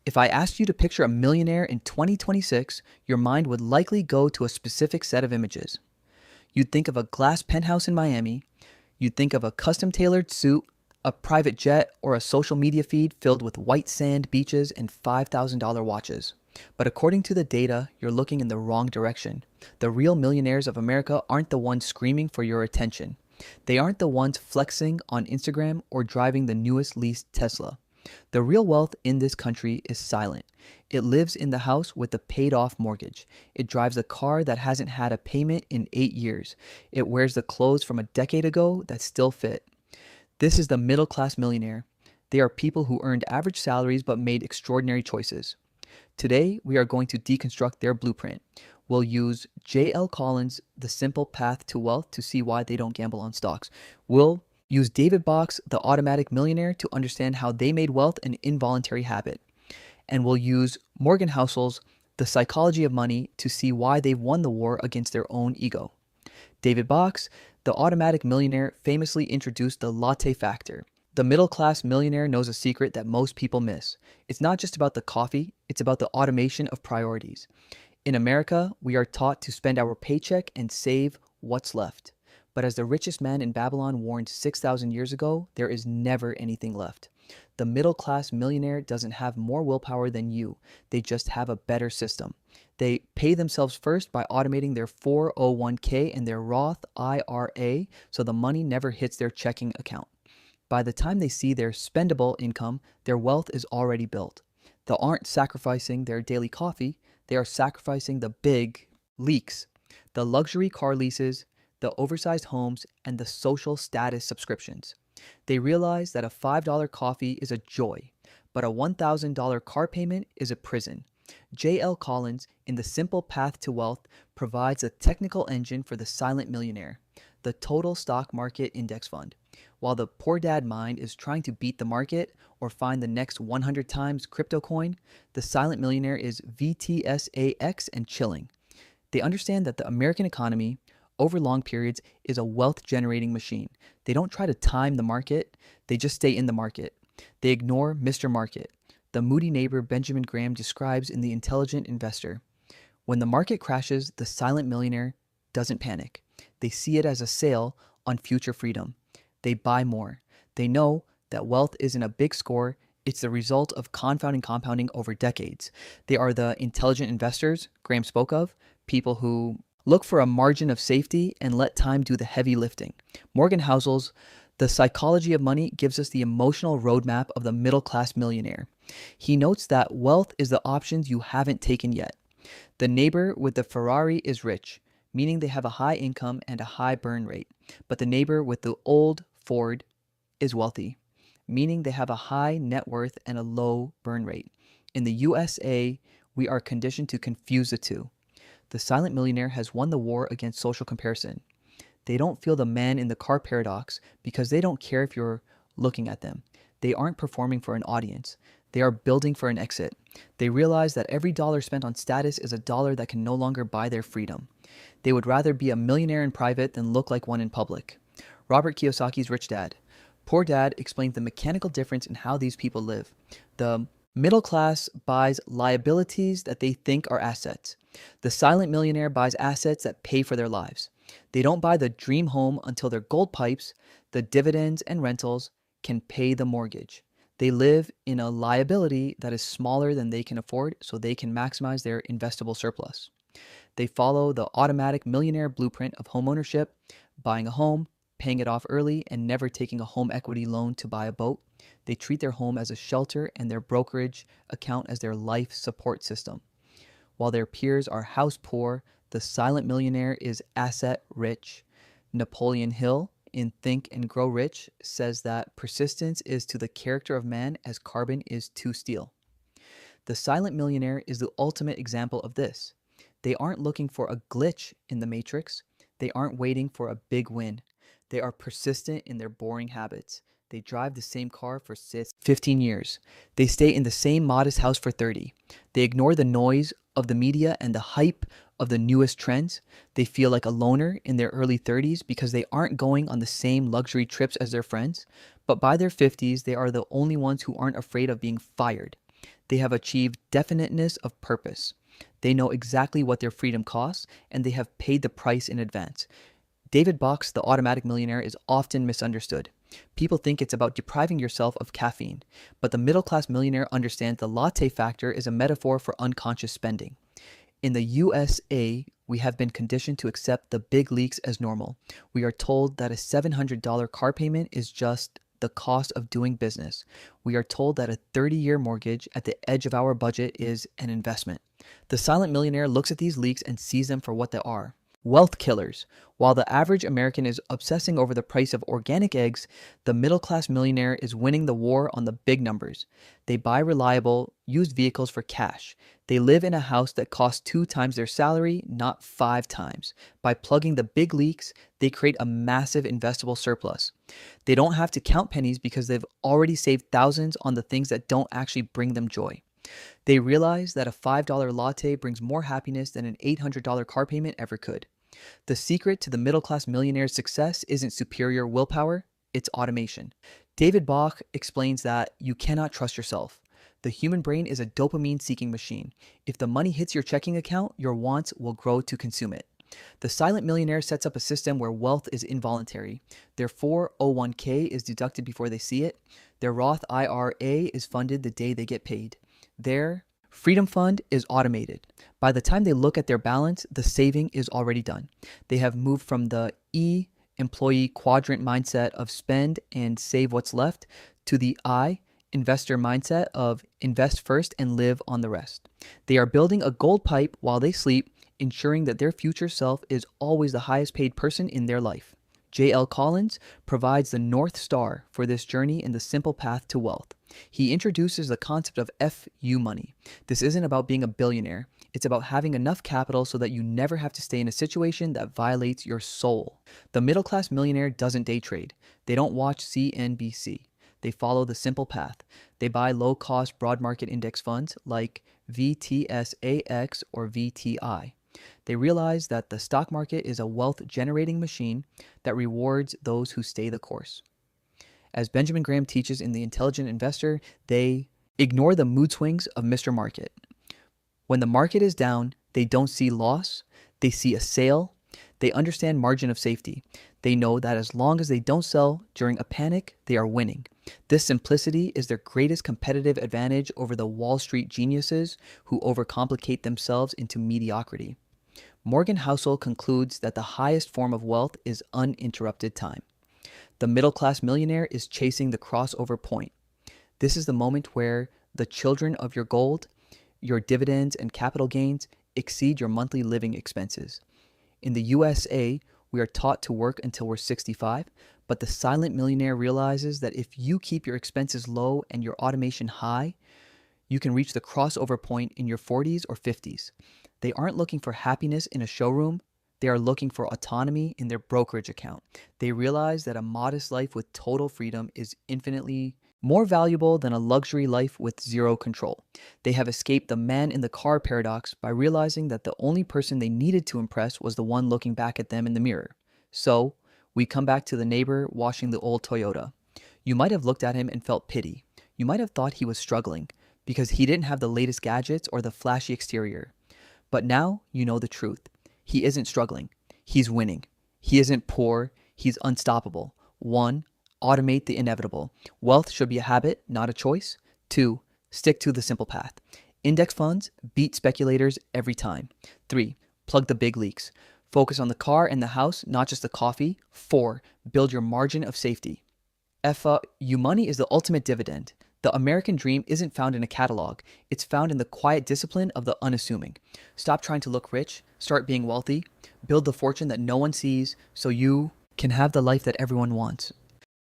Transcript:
If I asked you to picture a millionaire in 2026, your mind would likely go to a specific set of images. You'd think of a glass penthouse in Miami, you'd think of a custom tailored suit, a private jet, or a social media feed filled with white sand beaches and $5,000 watches. But according to the data, you're looking in the wrong direction. The real millionaires of America aren't the ones screaming for your attention. They aren't the ones flexing on Instagram or driving the newest leased Tesla. The real wealth in this country is silent. It lives in the house with a paid off mortgage. It drives a car that hasn't had a payment in 8 years. It wears the clothes from a decade ago that still fit. This is the middle class millionaire. They are people who earned average salaries but made extraordinary choices. Today, we are going to deconstruct their blueprint. We'll use J.L. Collins' The Simple Path to Wealth to see why they don't gamble on stocks. We'll use David Bach's The Automatic Millionaire to understand how they made wealth an involuntary habit. And we'll use Morgan Housel's The Psychology of Money to see why they've won the war against their own ego. David Bach's The Automatic Millionaire famously introduced the latte factor. The middle class millionaire knows a secret that most people miss. It's not just about the coffee, it's about the automation of priorities. In America, we are taught to spend our paycheck and save what's left. But as the richest man in Babylon warned 6,000 years ago, there is never anything left. The middle class millionaire doesn't have more willpower than you. They just have a better system. They pay themselves first by automating their 401k and their Roth IRA so the money never hits their checking account. By the time they see their spendable income, their wealth is already built. They aren't sacrificing their daily coffee, they are sacrificing the big leaks, the luxury car leases, the oversized homes, and the social status subscriptions. They realize that a $5 coffee is a joy, but a $1,000 car payment is a prison. J.L. Collins, in The Simple Path to Wealth, provides a technical engine for the silent millionaire, the total stock market index fund. While the poor dad mind is trying to beat the market or find the next 100 times crypto coin, the silent millionaire is VTSAX and chilling. They understand that the American economy, over long periods, is a wealth generating machine. They don't try to time the market, they just stay in the market. They ignore Mr. Market. The moody neighbor Benjamin Graham describes in The Intelligent Investor. When the market crashes, the silent millionaire doesn't panic. They see it as a sale on future freedom. They buy more. They know that wealth isn't a big score, it's the result of compounding over decades. They are the intelligent investors Graham spoke of, people who look for a margin of safety and let time do the heavy lifting. Morgan Housel's The Psychology of Money gives us the emotional roadmap of the middle class millionaire. He notes that wealth is the options you haven't taken yet. The neighbor with the Ferrari is rich, meaning they have a high income and a high burn rate. But the neighbor with the old Ford is wealthy, meaning they have a high net worth and a low burn rate. In the USA, we are conditioned to confuse the two. The silent millionaire has won the war against social comparison. They don't feel the man in the car paradox because they don't care if you're looking at them. They aren't performing for an audience. They are building for an exit. They realize that every dollar spent on status is a dollar that can no longer buy their freedom. They would rather be a millionaire in private than look like one in public. Robert Kiyosaki's Rich Dad. Poor Dad explains the mechanical difference in how these people live. The middle class buys liabilities that they think are assets. The silent millionaire buys assets that pay for their lives. They don't buy the dream home until their gold pipes, the dividends and rentals, can pay the mortgage. They live in a liability that is smaller than they can afford so they can maximize their investable surplus. They follow the automatic millionaire blueprint of homeownership, buying a home, paying it off early, and never taking a home equity loan to buy a boat. They treat their home as a shelter and their brokerage account as their life support system. While their peers are house poor, the silent millionaire is asset rich. Napoleon Hill, in Think and Grow Rich, says that persistence is to the character of man as carbon is to steel. The silent millionaire is the ultimate example of this. They aren't looking for a glitch in the matrix. They aren't waiting for a big win. They are persistent in their boring habits. They drive the same car for 15 years. They stay in the same modest house for 30. They ignore the noise of the media and the hype of the newest trends. They feel like a loner in their early 30s because they aren't going on the same luxury trips as their friends. But by their 50s, they are the only ones who aren't afraid of being fired. They have achieved definiteness of purpose. They know exactly what their freedom costs, and they have paid the price in advance. David Bach's The Automatic Millionaire is often misunderstood. People think it's about depriving yourself of caffeine, but the middle-class millionaire understands the latte factor is a metaphor for unconscious spending. In the USA, we have been conditioned to accept the big leaks as normal. We are told that a $700 car payment is just the cost of doing business. We are told that a 30-year mortgage at the edge of our budget is an investment. The silent millionaire looks at these leaks and sees them for what they are. Wealth killers. While the average American is obsessing over the price of organic eggs, the middle-class millionaire is winning the war on the big numbers. They buy reliable, used vehicles for cash. They live in a house that costs 2 times their salary, not 5 times. By plugging the big leaks, they create a massive investable surplus. They don't have to count pennies because they've already saved thousands on the things that don't actually bring them joy. They realize that a $5 latte brings more happiness than an $800 car payment ever could. The secret to the middle-class millionaire's success isn't superior willpower, it's automation. David Bach explains that you cannot trust yourself. The human brain is a dopamine-seeking machine. If the money hits your checking account, your wants will grow to consume it. The silent millionaire sets up a system where wealth is involuntary. Their 401k is deducted before they see it. Their Roth IRA is funded the day they get paid. Their Freedom Fund is automated. By the time they look at their balance, the saving is already done. They have moved from the employee quadrant mindset of spend and save what's left to the investor mindset of invest first and live on the rest. They are building a gold pipe while they sleep, ensuring that their future self is always the highest paid person in their life. J.L. Collins provides the North Star for this journey in the simple path to wealth. He introduces the concept of FU money. This isn't about being a billionaire. It's about having enough capital so that you never have to stay in a situation that violates your soul. The middle-class millionaire doesn't day trade. They don't watch CNBC. They follow the simple path. They buy low-cost broad market index funds like VTSAX or VTI. They realize that the stock market is a wealth-generating machine that rewards those who stay the course. As Benjamin Graham teaches in The Intelligent Investor, they ignore the mood swings of Mr. Market. When the market is down, they don't see loss, they see a sale. They understand margin of safety. They know that as long as they don't sell during a panic, they are winning. This simplicity is their greatest competitive advantage over the Wall Street geniuses who overcomplicate themselves into mediocrity. Morgan Housel concludes that the highest form of wealth is uninterrupted time. The middle-class millionaire is chasing the crossover point. This is the moment where the children of your gold, your dividends and capital gains exceed your monthly living expenses. In the USA, we are taught to work until we're 65, but the silent millionaire realizes that if you keep your expenses low and your automation high, you can reach the crossover point in your 40s or 50s. They aren't looking for happiness in a showroom. They are looking for autonomy in their brokerage account. They realize that a modest life with total freedom is infinitely more valuable than a luxury life with zero control. They have escaped the man in the car paradox by realizing that the only person they needed to impress was the one looking back at them in the mirror. So, we come back to the neighbor washing the old Toyota. You might have looked at him and felt pity. You might have thought he was struggling because he didn't have the latest gadgets or the flashy exterior. But now you know the truth. He isn't struggling. He's winning. He isn't poor. He's unstoppable. 1. Automate the inevitable. Wealth should be a habit, not a choice. 2. Stick to the simple path. Index funds beat speculators every time. 3. Plug the big leaks. Focus on the car and the house, not just the coffee. 4. Build your margin of safety. FU money is the ultimate dividend. The American dream isn't found in a catalog. It's found in the quiet discipline of the unassuming. Stop trying to look rich. Start being wealthy. Build the fortune that no one sees so you can have the life that everyone wants.